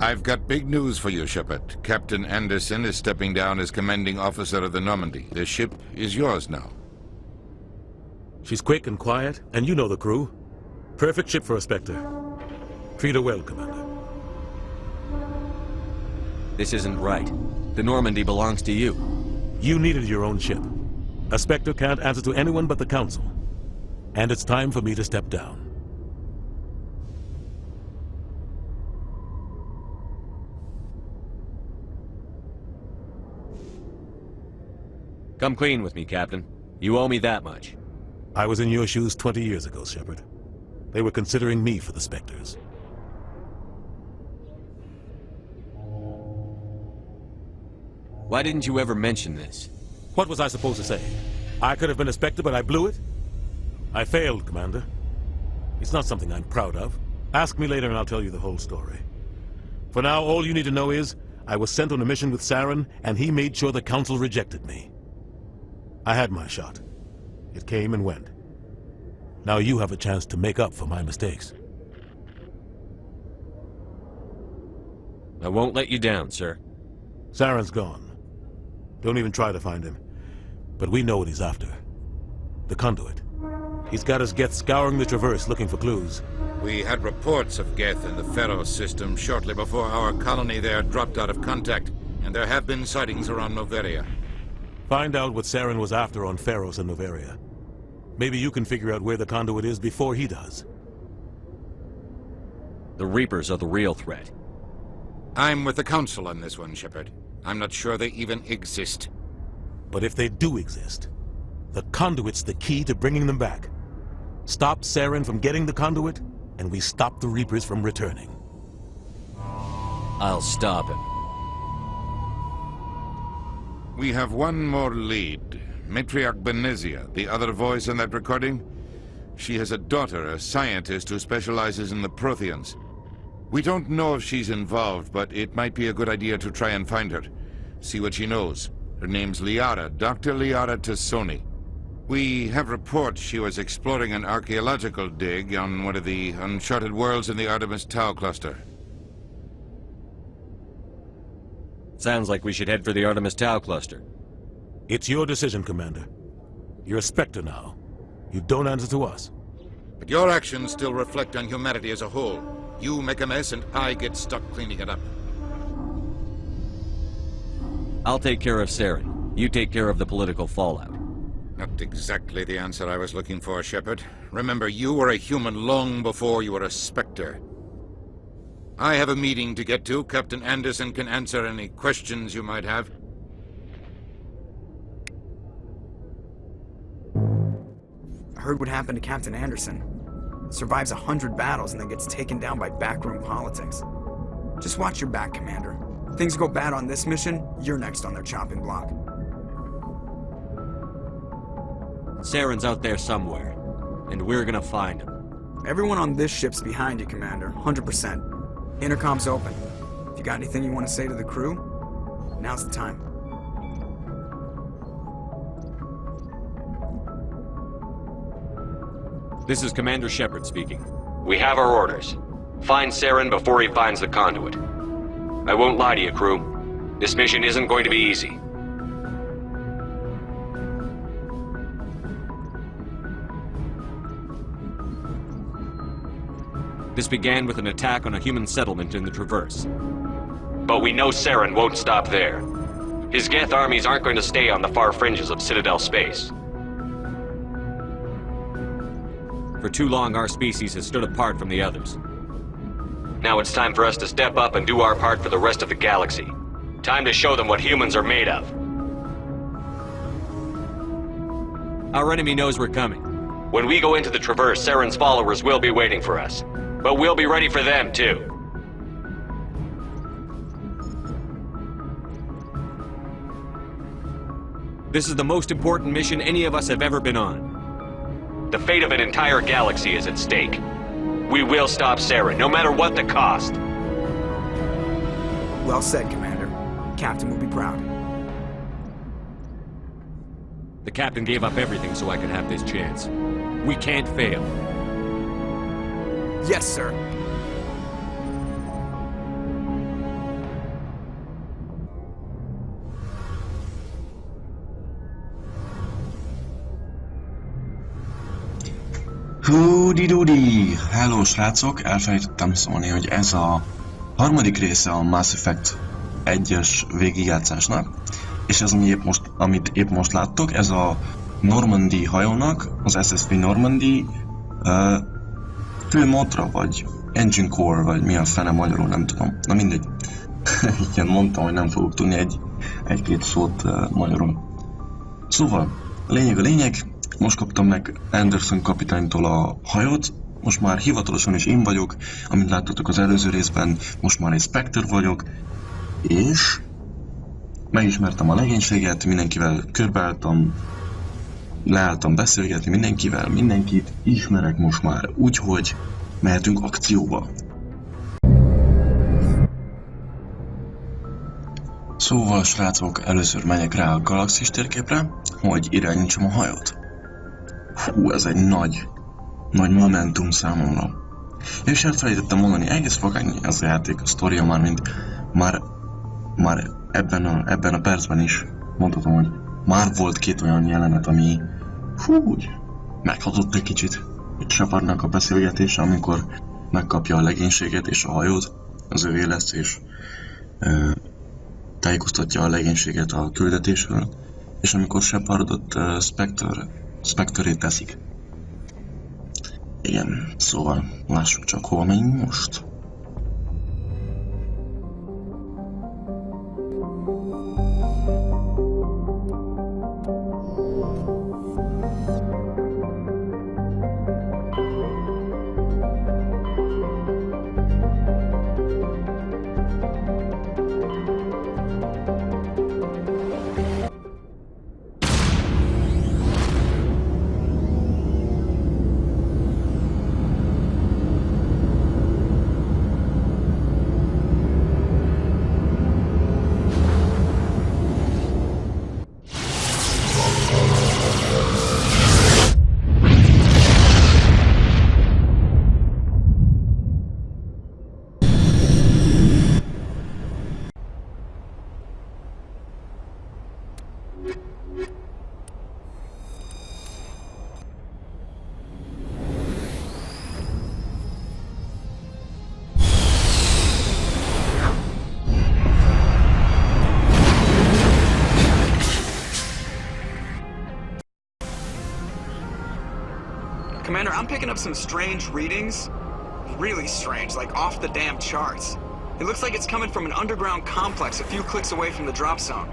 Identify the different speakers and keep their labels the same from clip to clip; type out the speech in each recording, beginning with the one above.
Speaker 1: I've got big news for you, Shepard. Captain Anderson is stepping down as commanding officer of the Normandy. The ship is yours now.
Speaker 2: She's quick and quiet, and you know the crew. Perfect ship for a Spectre. Treat her well, Commander.
Speaker 3: This isn't right. The Normandy belongs to you.
Speaker 2: You needed your own ship. A Spectre can't answer to anyone but the Council. And it's time for me to step down.
Speaker 3: Come clean with me, Captain. You owe me that much.
Speaker 2: I was in your shoes 20 years ago, Shepard. They were considering me for the Spectres.
Speaker 3: Why didn't you ever mention this?
Speaker 2: What was I supposed to say? I could have been a Spectre, but I blew it? I failed, Commander. It's not something I'm proud of. Ask me later and I'll tell you the whole story. For now, all you need to know is, I was sent on a mission with Saren, and he made sure the Council rejected me. I had my shot. It came and went. Now you have a chance to make up for my mistakes.
Speaker 3: I won't let you down, sir.
Speaker 2: Saren's gone. Don't even try to find him. But we know what he's after. The conduit. He's got his Geth scouring the Traverse looking for clues.
Speaker 1: We had reports of Geth in the Pharaoh system shortly before our colony there dropped out of contact, and there have been sightings around Noveria.
Speaker 2: Find out what Saren was after on Pharos and Noveria. Maybe you can figure out where the conduit is before he does.
Speaker 3: The Reapers are the real threat.
Speaker 1: I'm with the Council on this one, Shepard. I'm not sure they even exist.
Speaker 2: But if they do exist, the conduit's the key to bringing them back. Stop Saren from getting the conduit, and we stop the Reapers from returning.
Speaker 3: I'll stop him.
Speaker 1: We have one more lead. Matriarch Benezia, the other voice in that recording. She has a daughter, a scientist who specializes in the Protheans. We don't know if she's involved, but it might be a good idea to try and find her. See what she knows. Her name's Liara, Dr. Liara Tassoni. We have reports she was exploring an archaeological dig on one of the uncharted worlds in the Artemis Tau cluster.
Speaker 3: Sounds like we should head for the Artemis Tau cluster.
Speaker 2: It's your decision, Commander. You're a Spectre now. You don't answer to us.
Speaker 1: But your actions still reflect on humanity as a whole. You make a mess and I get stuck cleaning it up.
Speaker 3: I'll take care of Saren. You take care of the political fallout.
Speaker 1: Not exactly the answer I was looking for, Shepard. Remember, you were a human long before you were a Spectre. I have a meeting to get to. Captain Anderson can answer any questions you might have.
Speaker 4: I heard what happened to Captain Anderson. Survives 100 battles and then gets taken down by backroom politics. Just watch your back, Commander. If things go bad on this mission, you're next on their chopping block.
Speaker 3: Saren's out there somewhere, and we're gonna find him.
Speaker 4: Everyone on this ship's behind you, Commander. 100%. Intercom's open. If you got anything you want to say to the crew, now's the time.
Speaker 3: This is Commander Shepard speaking. We have our orders. Find Saren before he finds the conduit. I won't lie to you, crew. This mission isn't going to be easy. This began with an attack on a human settlement in the Traverse. But we know Saren won't stop there. His Geth armies aren't going to stay on the far fringes of Citadel space. For too long, our species has stood apart from the others. Now it's time for us to step up and do our part for the rest of the galaxy. Time to show them what humans are made of. Our enemy knows we're coming. When we go into the Traverse, Saren's followers will be waiting for us. But we'll be ready for them, too. This is the most important mission any of us have ever been on. The fate of an entire galaxy is at stake. We will stop Saren, no matter what the cost.
Speaker 4: Well said, Commander. Captain will be proud.
Speaker 3: The captain gave up everything so I could have this chance. We can't fail.
Speaker 4: Yes, sir.
Speaker 5: Dudi! Hello srácok! Elfelejtettem szólni, hogy ez a harmadik része a Mass Effect 1-es végigjátszásnak, és ez amit épp most láttok, ez a Normandy hajónak, az SSV Normandy főmotra, vagy engine core, vagy mi a fene magyarul, nem tudom. Na mindegy. Igen, mondtam, hogy nem fogok tudni egy-két szót magyarul. Szóval, a lényeg, most kaptam meg Anderson kapitánytól a hajót, most már hivatalosan is én vagyok, amit láttatok az előző részben, most már egy Spectre vagyok, és megismertem a legénységet, mindenkivel körbeálltam, leálltam beszélgetni mindenkivel, mindenkit ismerek most már, úgyhogy mehetünk akcióba. Szóval srácok, először megyek rá a galaxis térképre, hogy irányítsam a hajót. Hú, ez egy nagy momentum számomra. És elfelejtettem mondani, egész vagány ez a játék, a sztoria már, mint már ebben a percben is mondhatom, hogy már volt két olyan jelenet, ami úgy meghatott egy kicsit. Egy Shepardnak a beszélgetése, amikor megkapja a legénységet és a hajót, az övé lesz, és tájékoztatja a legénységet a küldetésről, és amikor Shepardot Spectre-ét teszik. Igen, szóval lássuk csak, hova megyünk most.
Speaker 4: Commander, I'm picking up some strange readings. Really strange, like off the damn charts. It looks like it's coming from an underground complex a few clicks away from the drop zone.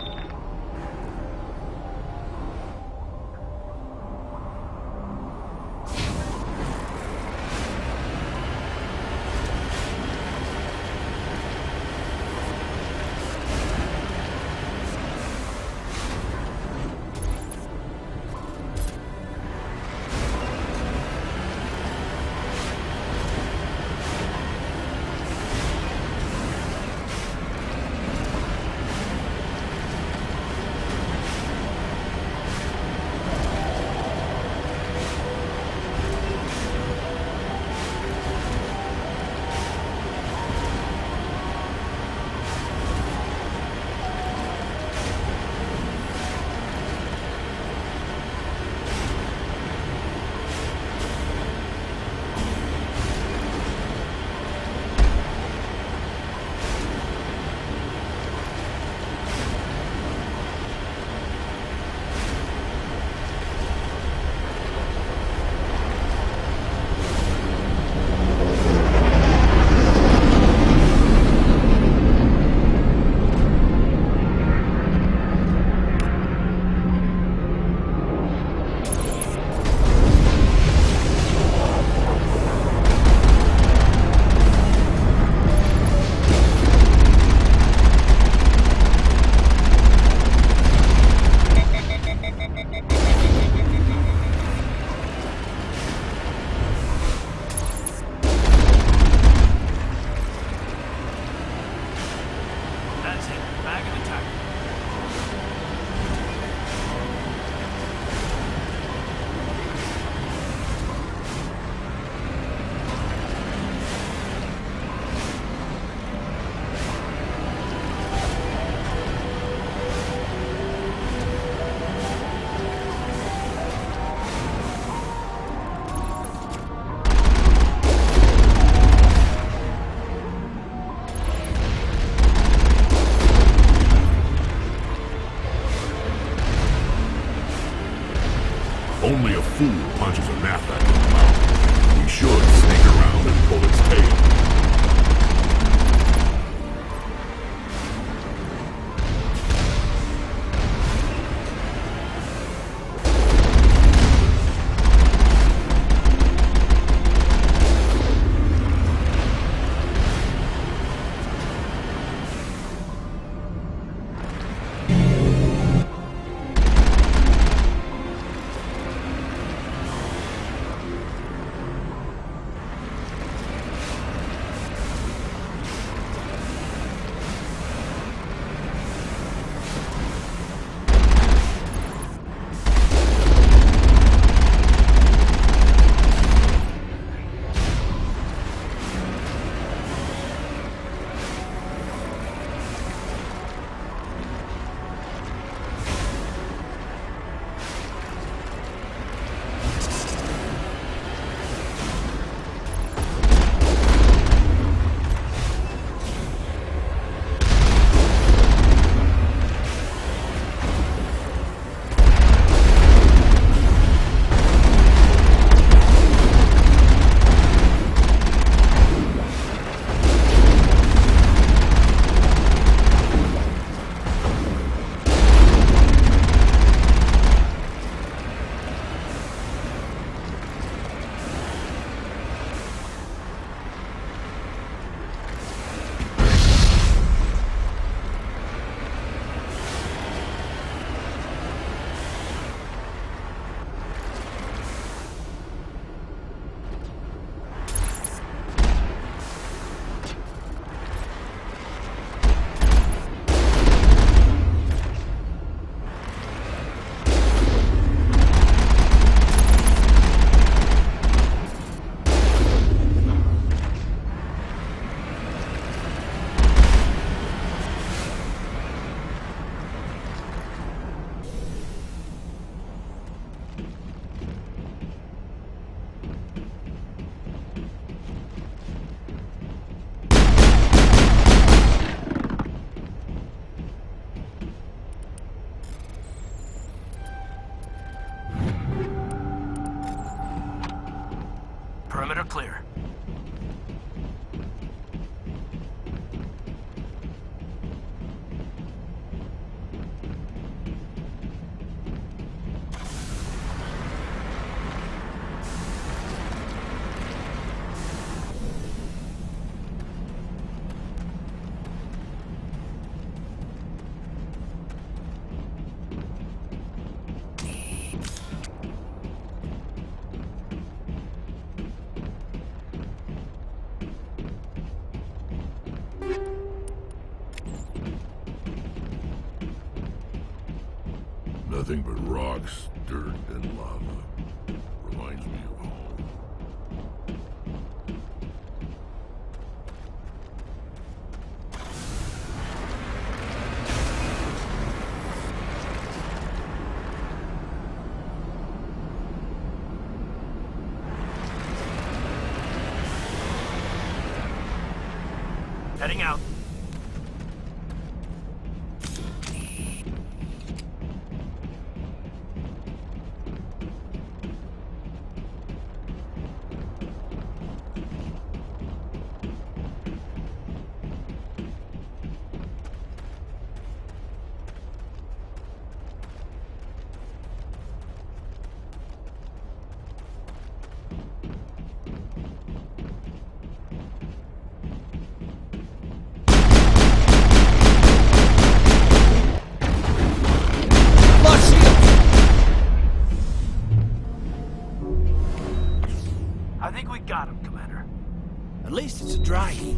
Speaker 6: Nothing but rocks, dirt, and lava. Reminds me of home.
Speaker 2: Heading out.
Speaker 7: I think we got him, Commander. At least it's a dry heat.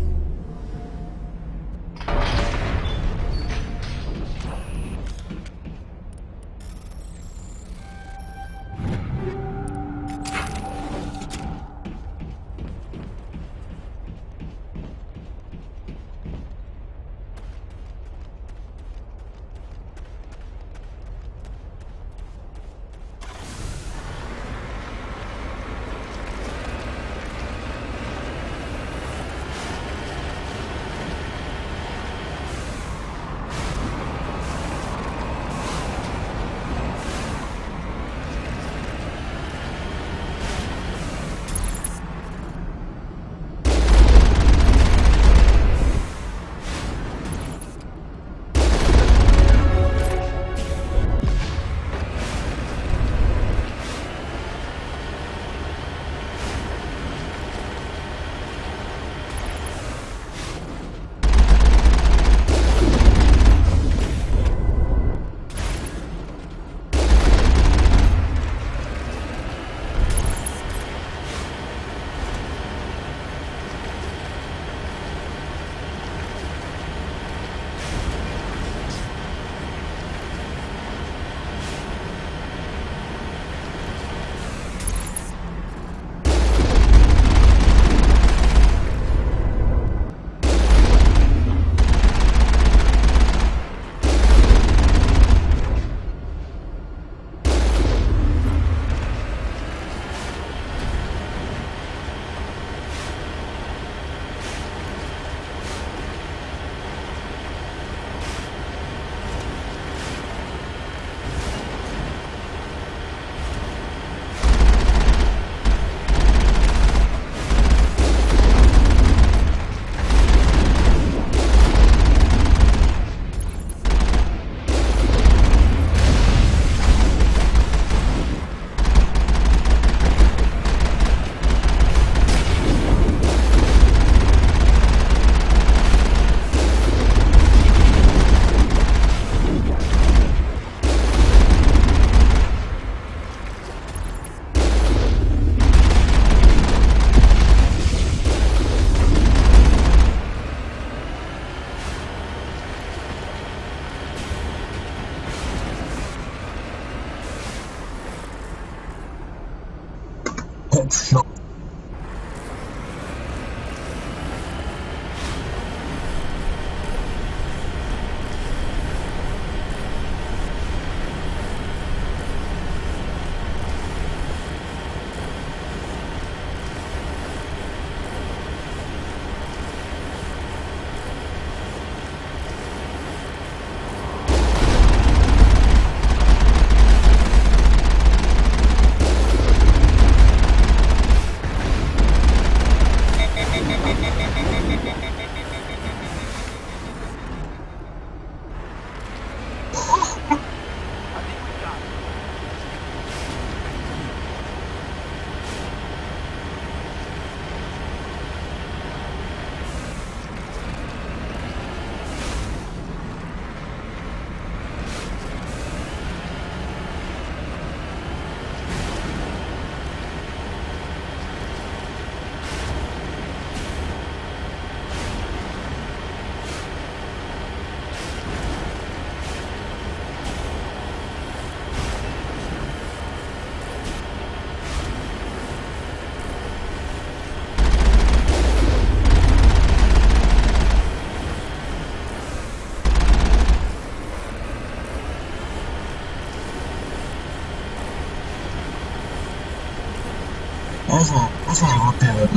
Speaker 5: Headshot.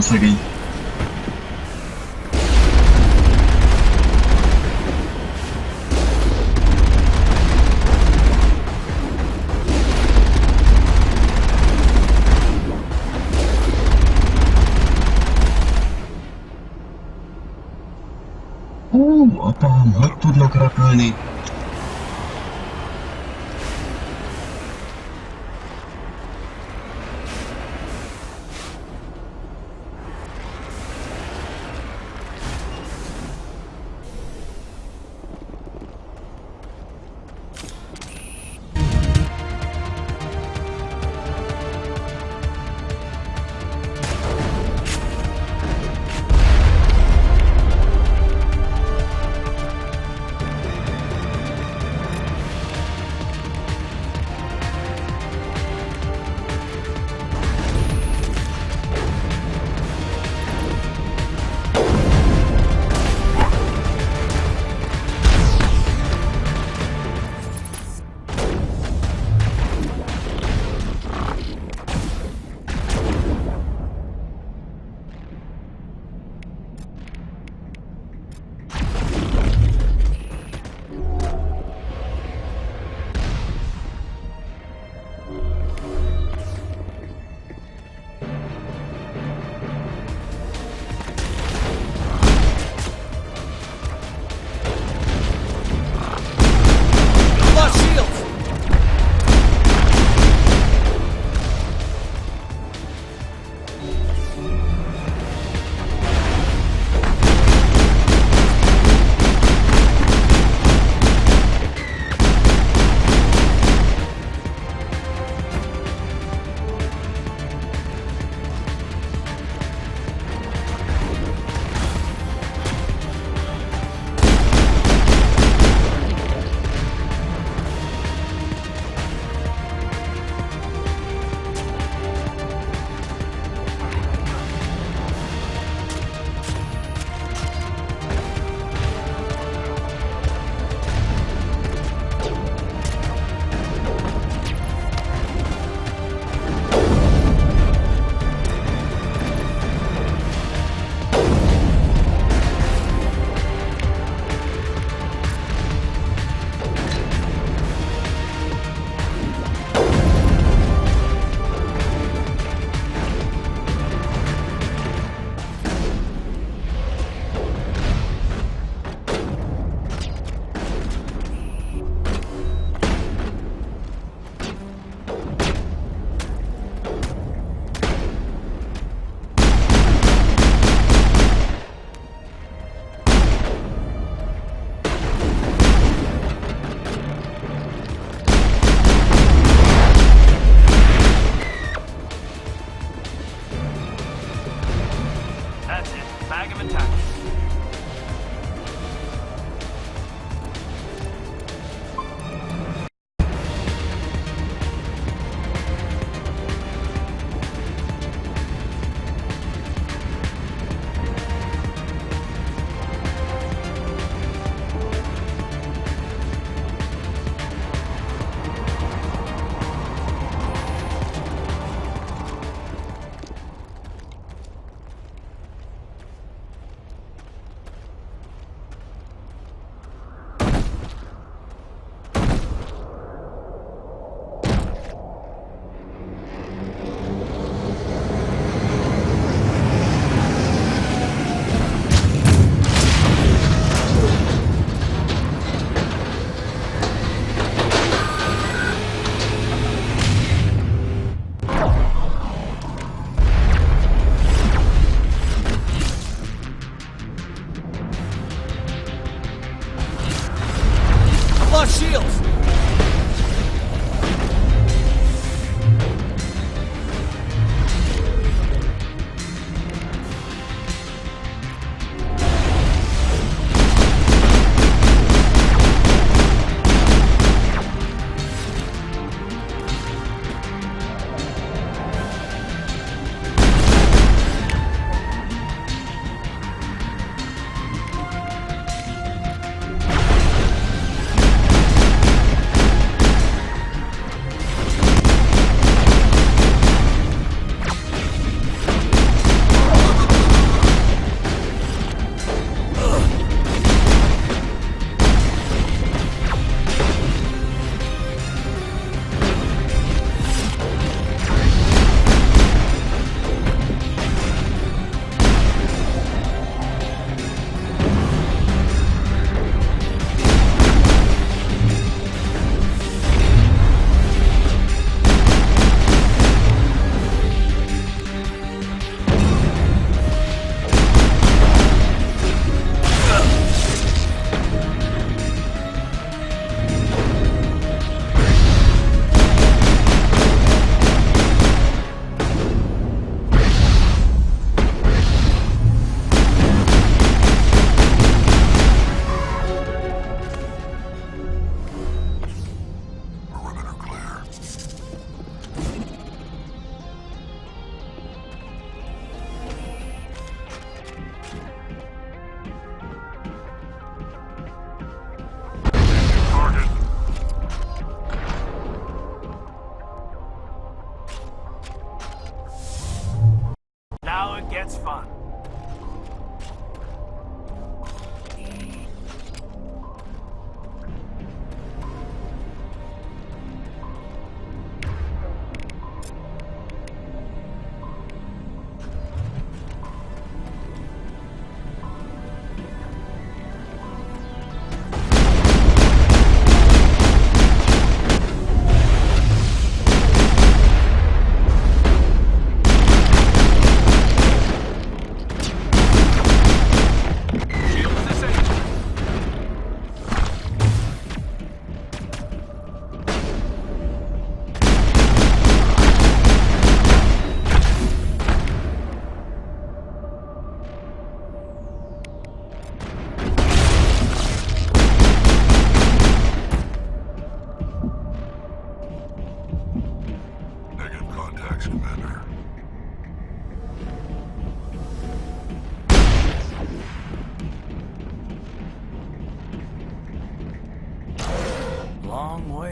Speaker 5: a szegény. Apám, hogy tudnak repülni?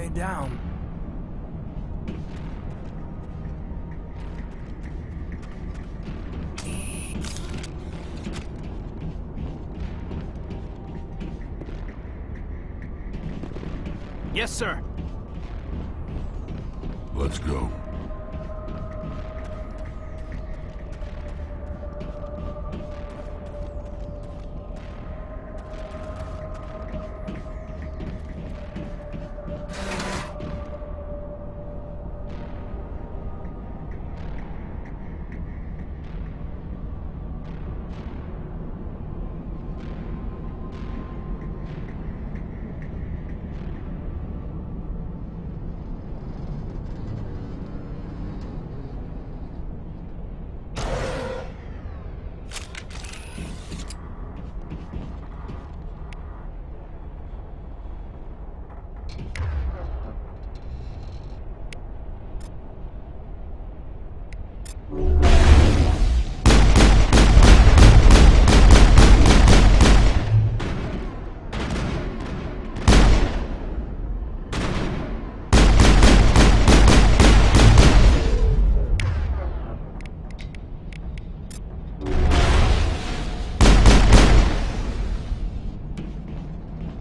Speaker 7: way down. Yes, sir.
Speaker 6: Let's go.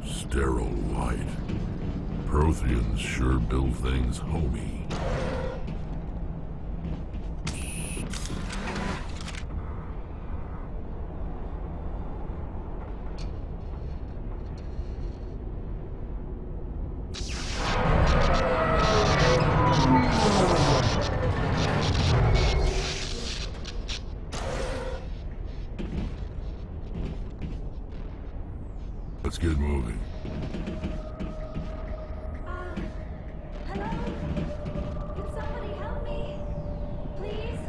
Speaker 6: Sterile light. Protheans sure build things homey. Let's get moving.
Speaker 8: Hello? Can somebody help me? Please?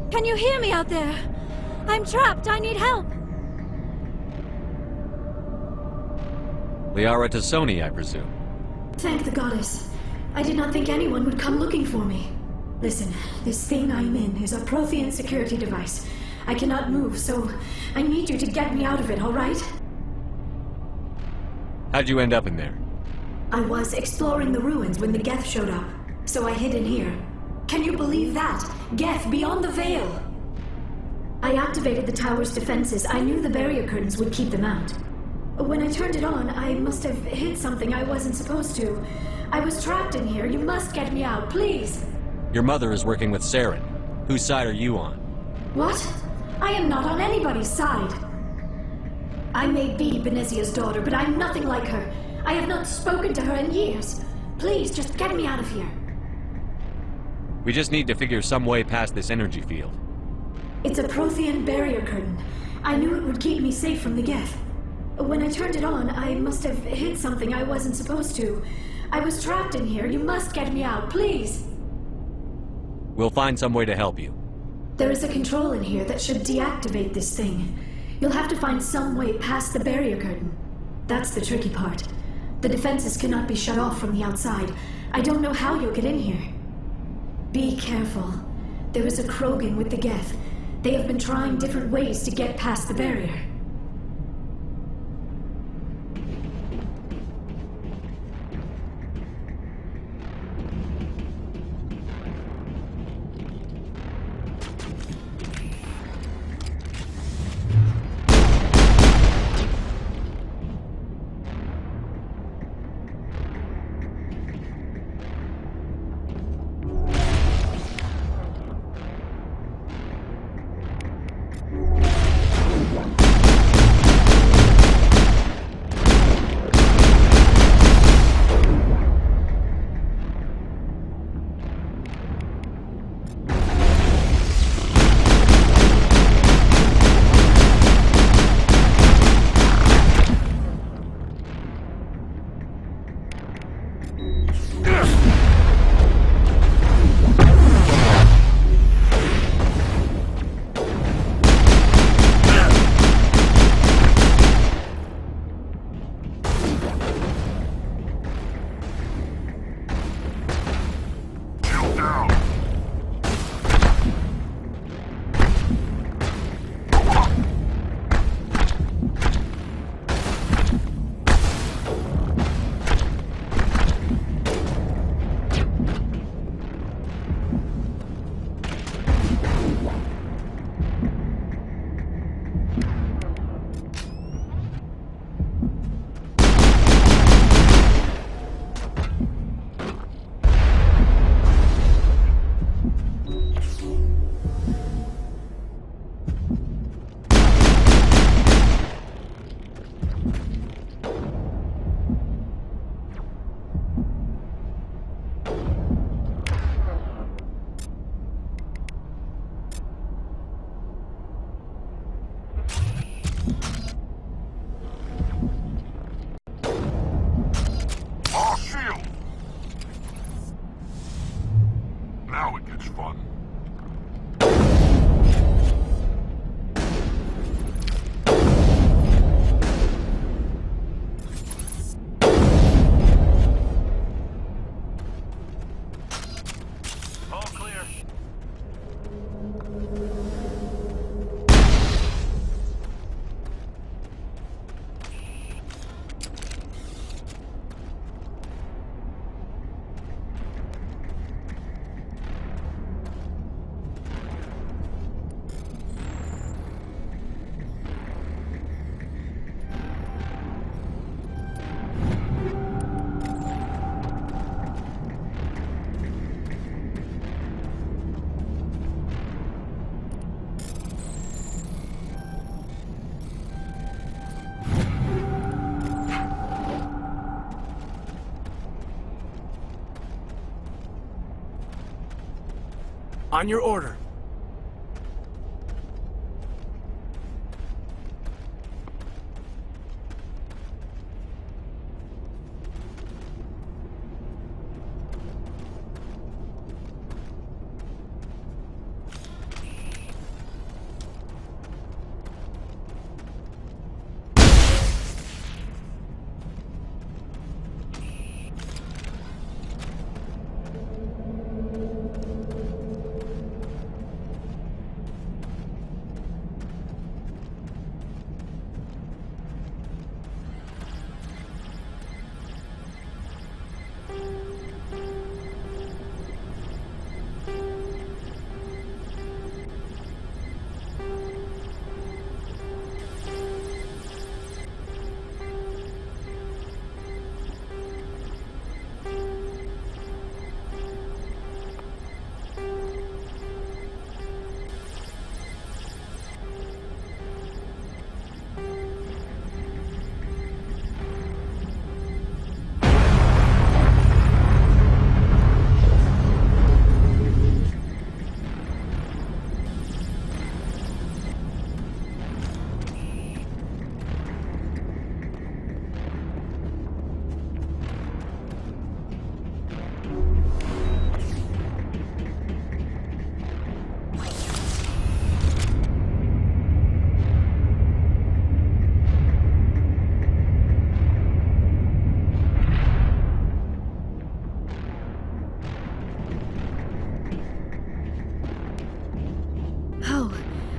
Speaker 8: Can you hear me out there? I'm trapped. I need help.
Speaker 3: Liara-Infiltrator, I presume.
Speaker 8: Thank the goddess. I did not think anyone would come looking for me. Listen, this thing I'm in is a Prothean security device. I cannot move, so I need you to get me out of it, all right?
Speaker 3: How'd you end up in there?
Speaker 8: I was exploring the ruins when the Geth showed up, so I hid in here. Can you believe that? Geth beyond the veil! I activated the tower's defenses. I knew the barrier curtains would keep them out. When I turned it on, I must have hit something I wasn't supposed to. I was trapped in here. You must get me out, please!
Speaker 3: Your mother is working with Saren. Whose side are you on?
Speaker 8: What? I am not on anybody's side. I may be Benezia's daughter, but I'm nothing like her. I have not spoken to her in years. Please, just get me out of here.
Speaker 3: We just need to figure some way past this energy field.
Speaker 8: It's a Prothean barrier curtain. I knew it would keep me safe from the Geth. When I turned it on, I must have hit something I wasn't supposed to. I was trapped in here. You must get me out, please.
Speaker 3: We'll find some way to help you.
Speaker 8: There is a control in here that should deactivate this thing. You'll have to find some way past the barrier curtain. That's the tricky part. The defenses cannot be shut off from the outside. I don't know how you'll get in here. Be careful. There is a Krogan with the Geth. They have been trying different ways to get past the barrier.
Speaker 6: Now it gets fun.
Speaker 7: All clear. On your order.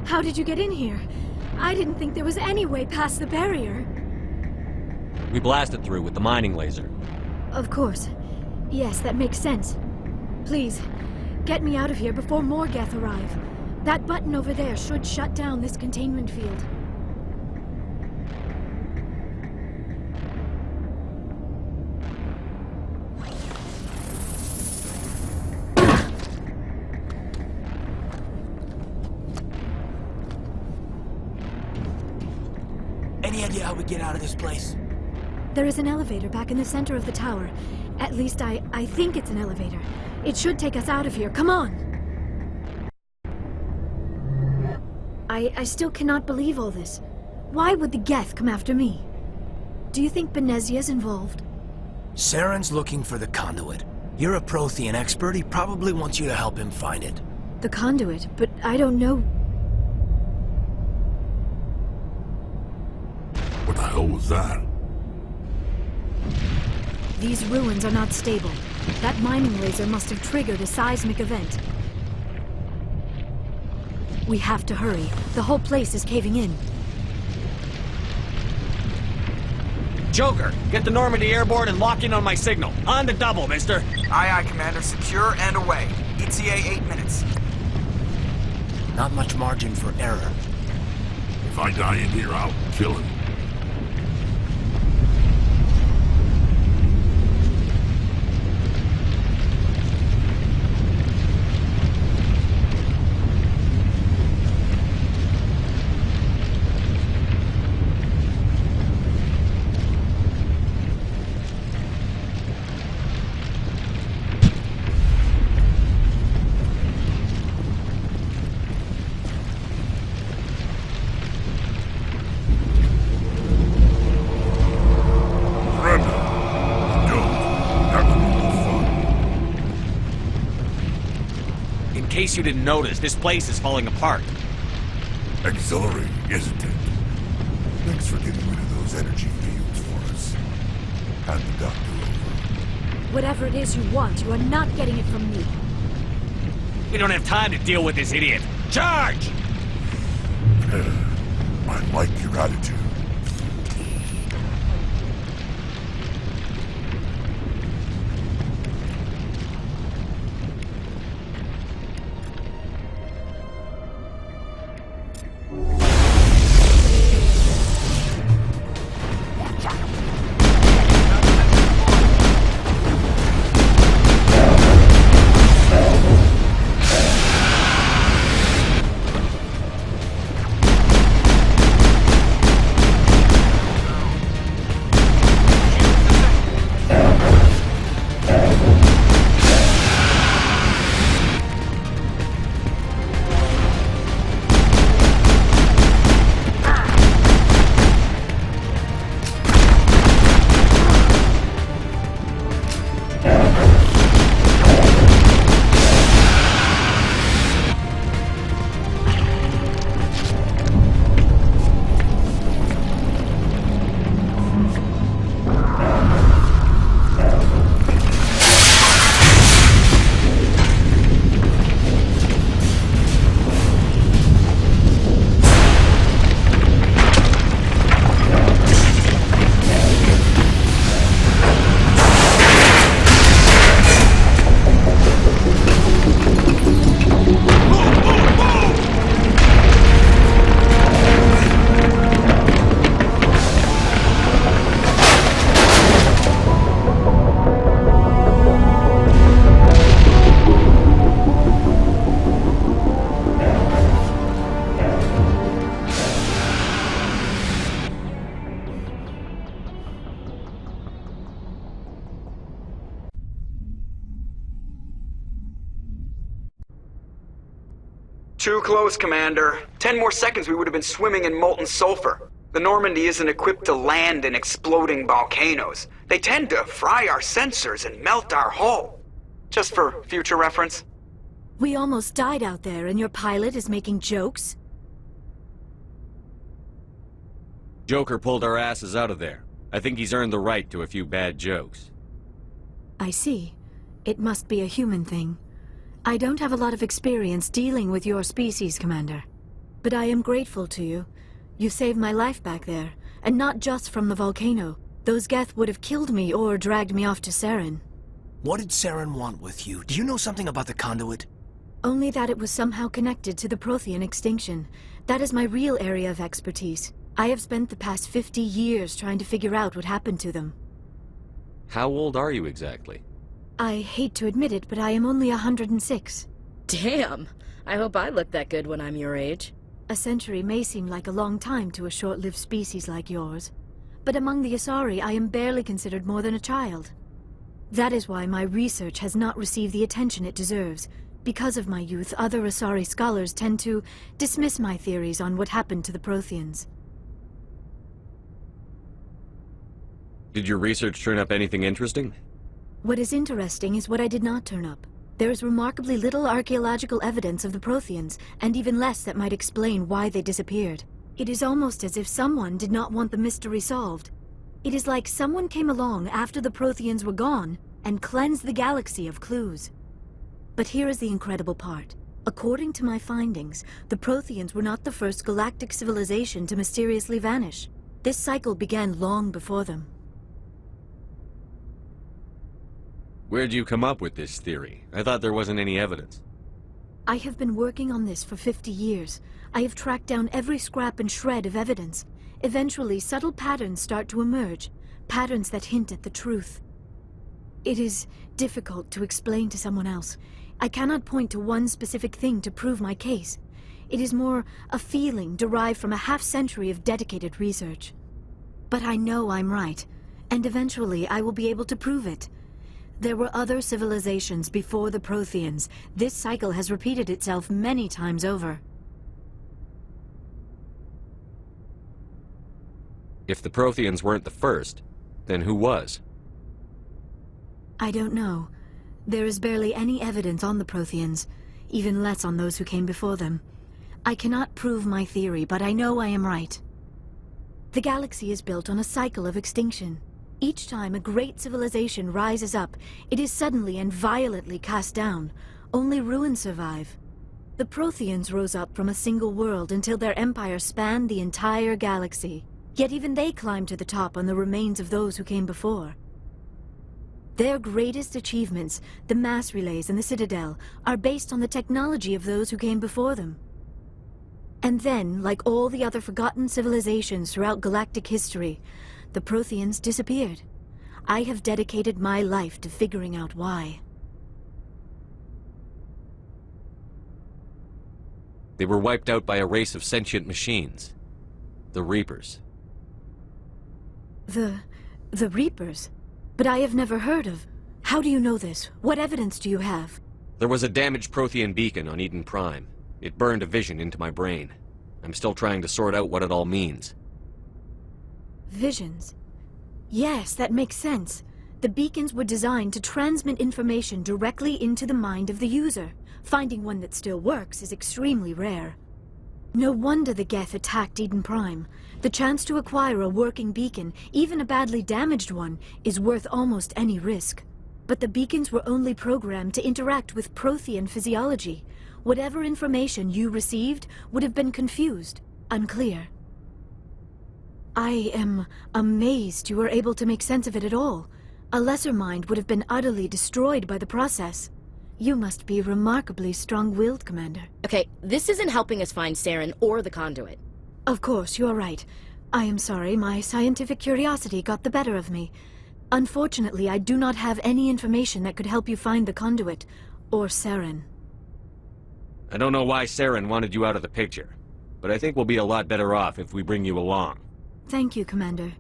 Speaker 8: How did you get in here? I didn't think there was any way past the barrier.
Speaker 3: We blasted through with the mining laser.
Speaker 8: Of course. Yes, that makes sense. Please, get me out of here before more Geth arrive. That button over there should shut down this containment field.
Speaker 7: Any idea how we get out of this place?
Speaker 8: There is an elevator back in the center of the tower. At least I think it's an elevator. It should take us out of here. Come on! I still cannot believe all this. Why would the Geth come after me? Do you think Benezia's involved?
Speaker 7: Saren's looking for the conduit. You're a Prothean expert. He probably wants you to help him find it.
Speaker 8: The conduit, but I don't know.
Speaker 6: What the hell was that?
Speaker 8: These ruins are not stable. That mining laser must have triggered a seismic event. We have to hurry. The whole place is caving in.
Speaker 3: Joker, get the Normandy airborne and lock in on my signal. On the double, mister.
Speaker 4: Aye, aye, Commander. Secure and away. ETA 8 minutes.
Speaker 7: Not much margin for error.
Speaker 6: If I die in here, I'll kill him.
Speaker 3: In case you didn't notice, this place is falling apart.
Speaker 6: Exhilarating, isn't it? Thanks for getting rid of those energy fields for us. Hand the doctor over.
Speaker 8: Whatever it is you want, you are not getting it from me.
Speaker 3: We don't have time to deal with this idiot. Charge!
Speaker 6: I like your attitude.
Speaker 4: Too close, Commander. 10 more seconds we would have been swimming in molten sulfur. The Normandy isn't equipped to land in exploding volcanoes. They tend to fry our sensors and melt our hull. Just for future reference.
Speaker 8: We almost died out there, and your pilot is making jokes?
Speaker 3: Joker pulled our asses out of there. I think he's earned the right to a few bad jokes.
Speaker 8: I see. It must be a human thing. I don't have a lot of experience dealing with your species, Commander. But I am grateful to you. You saved my life back there, and not just from the volcano. Those Geth would have killed me or dragged me off to Saren.
Speaker 7: What did Saren want with you? Do you know something about the conduit?
Speaker 8: Only that it was somehow connected to the Prothean extinction. That is my real area of expertise. I have spent the past 50 years trying to figure out what happened to them.
Speaker 3: How old are you exactly?
Speaker 8: I hate to admit it, but I am only 106.
Speaker 9: Damn! I hope I look that good when I'm your age.
Speaker 8: A century may seem like a long time to a short-lived species like yours. But among the Asari, I am barely considered more than a child. That is why my research has not received the attention it deserves. Because of my youth, other Asari scholars tend to dismiss my theories on what happened to the Protheans.
Speaker 3: Did your research turn up anything interesting?
Speaker 8: What is interesting is what I did not turn up. There is remarkably little archaeological evidence of the Protheans, and even less that might explain why they disappeared. It is almost as if someone did not want the mystery solved. It is like someone came along after the Protheans were gone and cleansed the galaxy of clues. But here is the incredible part. According to my findings, the Protheans were not the first galactic civilization to mysteriously vanish. This cycle began long before them.
Speaker 3: Where'd you come up with this theory? I thought there wasn't any evidence.
Speaker 8: I have been working on this for 50 years. I have tracked down every scrap and shred of evidence. Eventually, subtle patterns start to emerge, patterns that hint at the truth. It is difficult to explain to someone else. I cannot point to one specific thing to prove my case. It is more a feeling derived from a half-century of dedicated research. But I know I'm right, and eventually I will be able to prove it. There were other civilizations before the Protheans. This cycle has repeated itself many times over.
Speaker 3: If the Protheans weren't the first, then who was?
Speaker 8: I don't know. There is barely any evidence on the Protheans. even less on those who came before them. I cannot prove my theory, but I know I am right. The galaxy is built on a cycle of extinction. Each time a great civilization rises up, it is suddenly and violently cast down. Only ruins survive. The Protheans rose up from a single world until their empire spanned the entire galaxy. Yet even they climbed to the top on the remains of those who came before. Their greatest achievements, the mass relays and the Citadel, are based on the technology of those who came before them. And then, like all the other forgotten civilizations throughout galactic history, the Protheans disappeared. I have dedicated my life to figuring out why.
Speaker 3: They were wiped out by a race of sentient machines. The Reapers.
Speaker 8: The Reapers? But I have never heard of... How do you know this? What evidence do you have?
Speaker 3: There was a damaged Prothean beacon on Eden Prime. It burned a vision into my brain. I'm still trying to sort out what it all means.
Speaker 8: Visions? Yes, that makes sense. The beacons were designed to transmit information directly into the mind of the user. Finding one that still works is extremely rare. No wonder the Geth attacked Eden Prime. The chance to acquire a working beacon, even a badly damaged one, is worth almost any risk. But the beacons were only programmed to interact with Prothean physiology. Whatever information you received would have been confused, unclear. I am amazed you were able to make sense of it at all. A lesser mind would have been utterly destroyed by the process. You must be remarkably strong-willed, Commander.
Speaker 9: Okay, this isn't helping us find Saren or the conduit.
Speaker 8: Of course, you are right. I am sorry, my scientific curiosity got the better of me. Unfortunately, I do not have any information that could help you find the conduit, or Saren.
Speaker 3: I don't know why Saren wanted you out of the picture, but I think we'll be a lot better off if we bring you along.
Speaker 8: Thank you, Commander.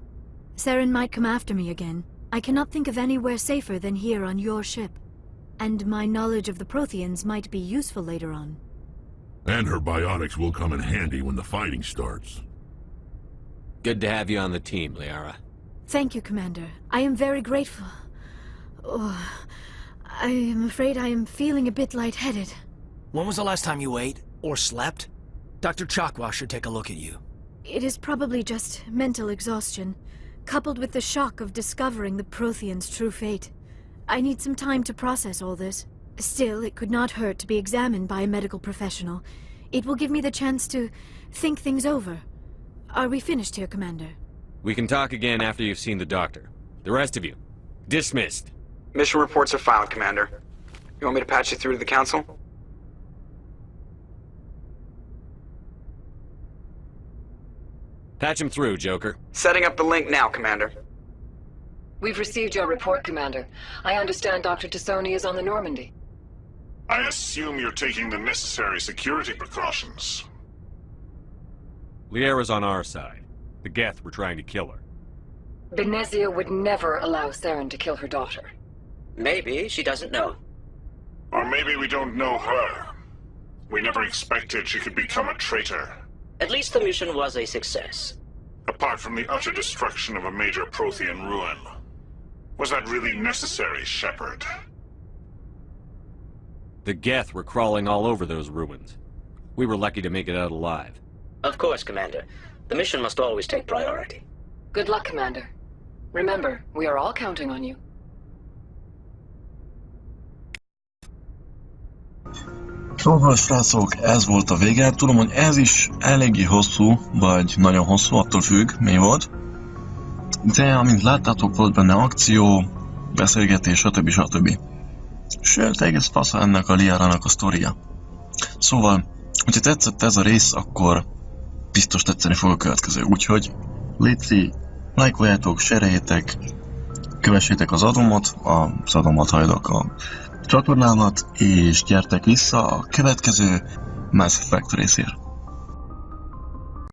Speaker 8: Saren might come after me again. I cannot think of anywhere safer than here on your ship. And my knowledge of the Protheans might be useful later on.
Speaker 6: And her biotics will come in handy when the fighting starts.
Speaker 3: Good to have you on the team, Liara.
Speaker 8: Thank you, Commander. I am very grateful. Oh, I am afraid I am feeling a bit lightheaded.
Speaker 7: When was the last time you ate? Or slept? Dr. Chakwa should take a look at you.
Speaker 8: It is probably just mental exhaustion, coupled with the shock of discovering the Protheans' true fate. I need some time to process all this. Still, it could not hurt to be examined by a medical professional. It will give me the chance to think things over. Are we finished here, Commander?
Speaker 3: We can talk again after you've seen the doctor. The rest of you, dismissed.
Speaker 4: Mission reports are filed, Commander. You want me to patch you through to the Council?
Speaker 3: Patch him through, Joker.
Speaker 4: Setting up the link now, Commander.
Speaker 10: We've received your report, Commander. I understand Dr. Tassoni is on the Normandy.
Speaker 11: I assume you're taking the necessary security precautions.
Speaker 3: Liara's on our side. The Geth were trying to kill her.
Speaker 10: Benezia would never allow Saren to kill her daughter.
Speaker 12: Maybe she doesn't know.
Speaker 11: Or maybe we don't know her. We never expected she could become a traitor.
Speaker 12: At least the mission was a success.
Speaker 11: Apart from the utter destruction of a major Prothean ruin. Was that really necessary, Shepard?
Speaker 3: The Geth were crawling all over those ruins. We were lucky to make it out alive.
Speaker 12: Of course, Commander. The mission must always take priority.
Speaker 10: Good luck, Commander. Remember, we are all counting on you.
Speaker 5: Szóval, srácok, ez volt a vége. Tudom, hogy ez is eléggé hosszú, vagy nagyon hosszú, attól függ, mi volt. De, amint láttátok, volt benne akció, beszélgetés, stb. Sőt, egész fasz ennek a Liara-nak a sztoria. Szóval, hogyha tetszett ez a rész, akkor biztos tetszeni fog a következő. Úgyhogy, létszi, lájkoljátok, serejétek, kövessétek az adomat hajdok a csatornámat, és gyertek vissza a következő Mass Effect részére.